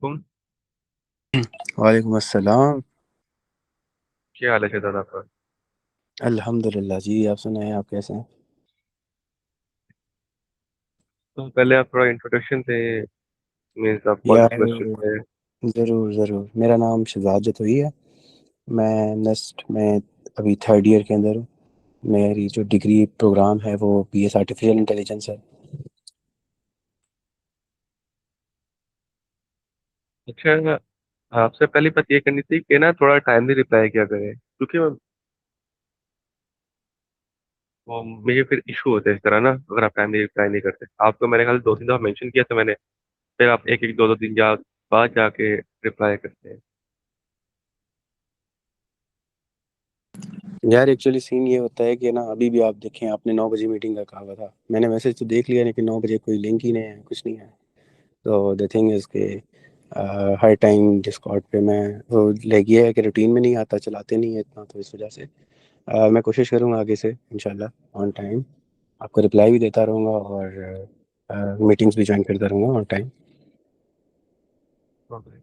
तुम वालेकुम अस्सलाम। क्या हाल है शहजाद आपका? अल्हम्दुलिल्लाह जी, आप सुनाएं, आप कैसे हैं? तो पहले आप थोड़ा इंट्रोडक्शन थे। मीन्स आप कौन से यार, सेमेस्टर में? ज़रूर ज़रूर, मेरा नाम शहजाद जतोई है। मैं नेक्स्ट में अभी थर्ड ईयर के अंदर हूँ। मेरी जो डिग्री प्रोग्राम है वो बीएस आर्टिफिशियल इंटेलिजेंस है। अच्छा, आपसे पहली बात ये करनी थी कि ना थोड़ा टाइमली रिप्लाई किया करें, क्योंकि वो मुझे फिर इशू होते हैं इस तरह ना, अगर आप टाइमली रिप्लाई नहीं करते। आपको मेरे ख्याल 2-3 दफा मेंशन किया था मैंने। फिर आप एक एक दो दो दिन बाद जाके रिप्लाई करते हैं। यार, एक्चुअली सीन ये होता है कि ना, अभी भी आप देखें, आपने 9 बजे मीटिंग का कहा हुआ था। मैंने मैसेज तो देख लिया, लेकिन 9 बजे कोई लिंक ही नहीं है, कुछ नहीं है। तो द थिंग इज़ के हर टाइम डिस्कॉर्ड पे मैं वो लाइक ये है कि रूटीन में नहीं आता, चलाते नहीं है इतना, तो इस वजह से मैं कोशिश करूँगा आगे से इंशाल्लाह ऑन टाइम आपको रिप्लाई भी देता रहूँगा, और मीटिंग्स भी ज्वाइन करता रहूँगा ऑन टाइम। Okay.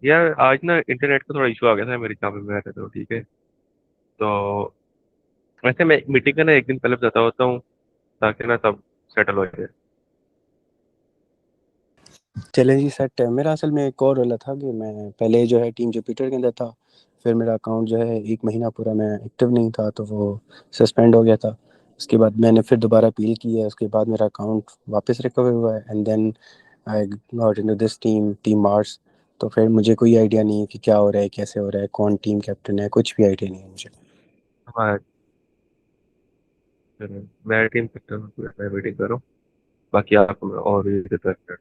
यार आज ना इंटरनेट का थोड़ा इशू आ गया था मेरे काम में, मैं रहता हूँ, ठीक है। तो वैसे मैं मीटिंग का ना एक दिन पहले बताता होता हूँ, ताकि ना सब सेटल हो जाए। चैलेंज ही सेट है। मेरा असल में एक और वाला था कि मैं पहले जो है टीम जुपिटर के अंदर था। फिर मेरा अकाउंट जो है 1 महीना पूरा मैं एक्टिव नहीं था, तो वो सस्पेंड हो गया था। उसके बाद मैंने फिर दोबारा अपील की है, उसके बाद मेरा अकाउंट वापस रिकवर हुआ है, and then I got into this team Mars. तो फिर मुझे कोई आइडिया नहीं है कि क्या हो रहा है, कैसे हो रहा है, कौन टीम कैप्टन है, कुछ भी आइडिया नहीं है मुझे। हमारा मैं टीम सेक्टर में मीटिंग करूँ। बाकी आपको मैं और भी देता है,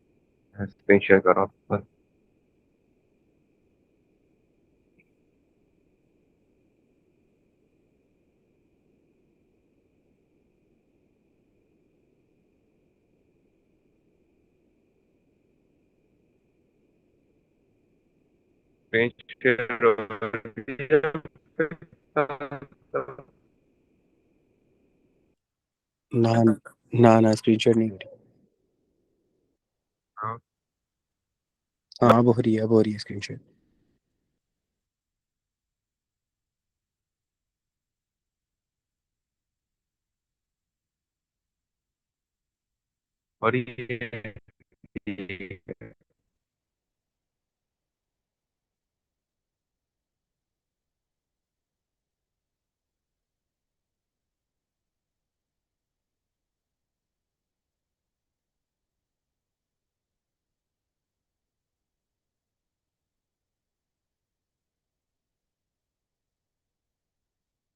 स्क्रीन शेयर कर रहा हूँ बस। स्क्रीन शेयर हो गया। ना ना ना, स्क्रीनशॉट नहीं हो रही। हाँ, हाँ, अब हो रही है, अब हो रही है स्क्रीनशॉट। और ये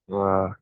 वाह,